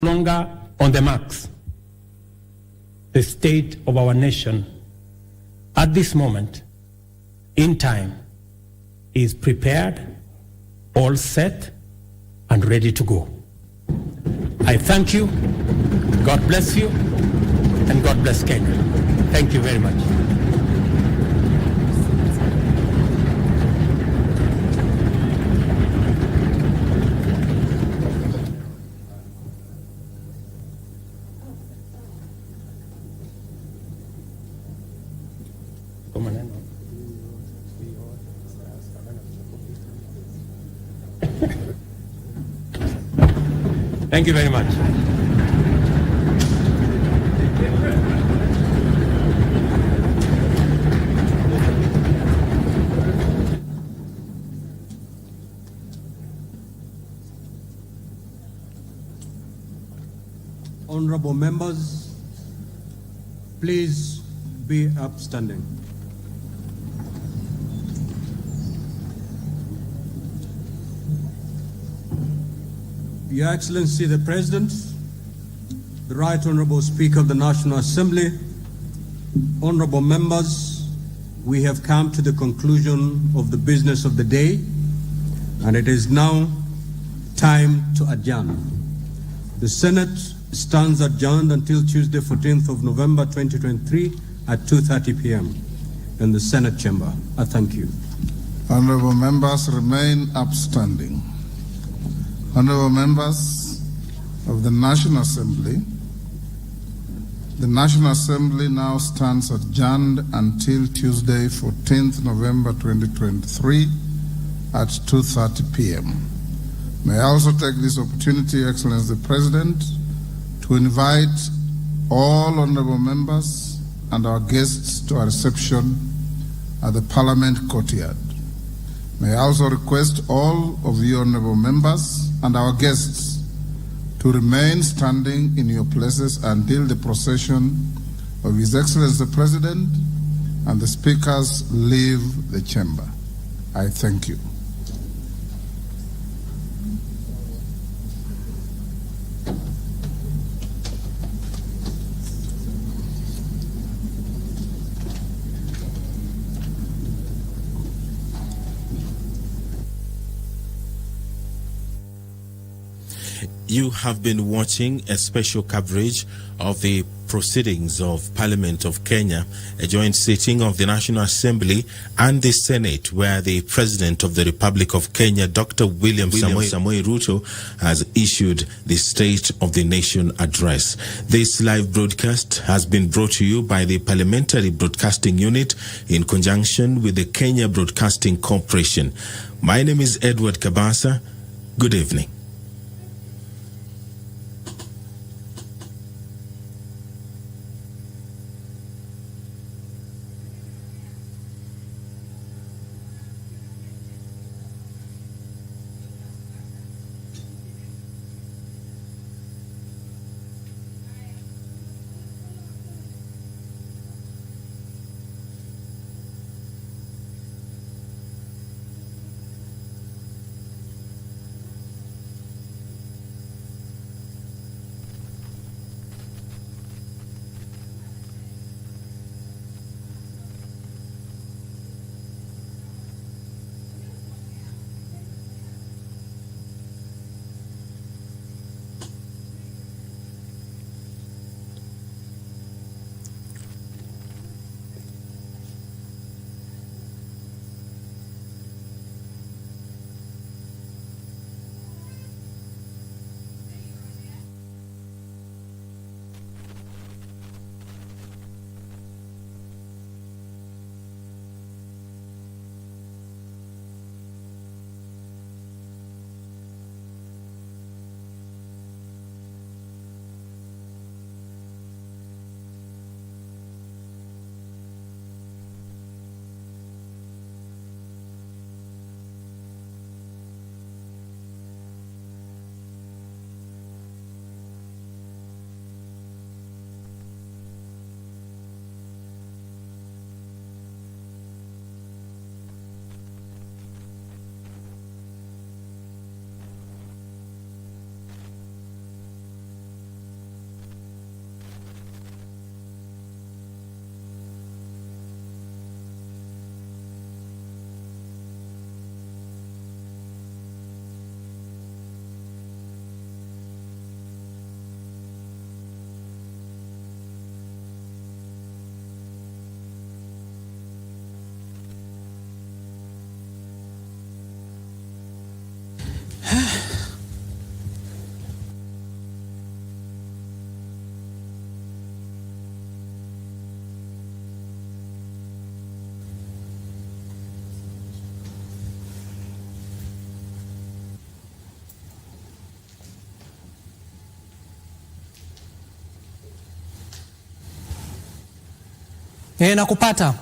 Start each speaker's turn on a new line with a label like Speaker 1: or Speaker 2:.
Speaker 1: longer on the marks. The state of our nation at this moment in time is prepared, all set, and ready to go. I thank you, God bless you, and God bless Kenya. Thank you very much. Thank you very much.
Speaker 2: Honorable members, please be upstanding. Your Excellency the President, the Right Honorable Speaker of the National Assembly, honorable members, we have come to the conclusion of the business of the day, and it is now time to adjourn. The Senate stands adjourned until Tuesday, 14th of November 2023 at 2:30 p.m. in the Senate chamber. I thank you.
Speaker 3: Honorable members remain upstanding. Honorable members of the National Assembly now stands adjourned until Tuesday, 14th November 2023 at 2:30 p.m. May I also take this opportunity, Excellency the President, to invite all honorable members and our guests to a reception at the Parliament courtyard. May I also request all of you honorable members and our guests to remain standing in your places until the procession of His Excellency the President and the speakers leave the chamber. I thank you.
Speaker 4: You have been watching a special coverage of the proceedings of Parliament of Kenya, a joint sitting of the National Assembly and the Senate, where the President of the Republic of Kenya, Dr. William Samora Ruto, has issued the State of the Nation address. This live broadcast has been brought to you by the Parliamentary Broadcasting Unit in conjunction with the Kenya Broadcasting Corporation. My name is Edward Kabasa. Good evening.
Speaker 5: Na kupata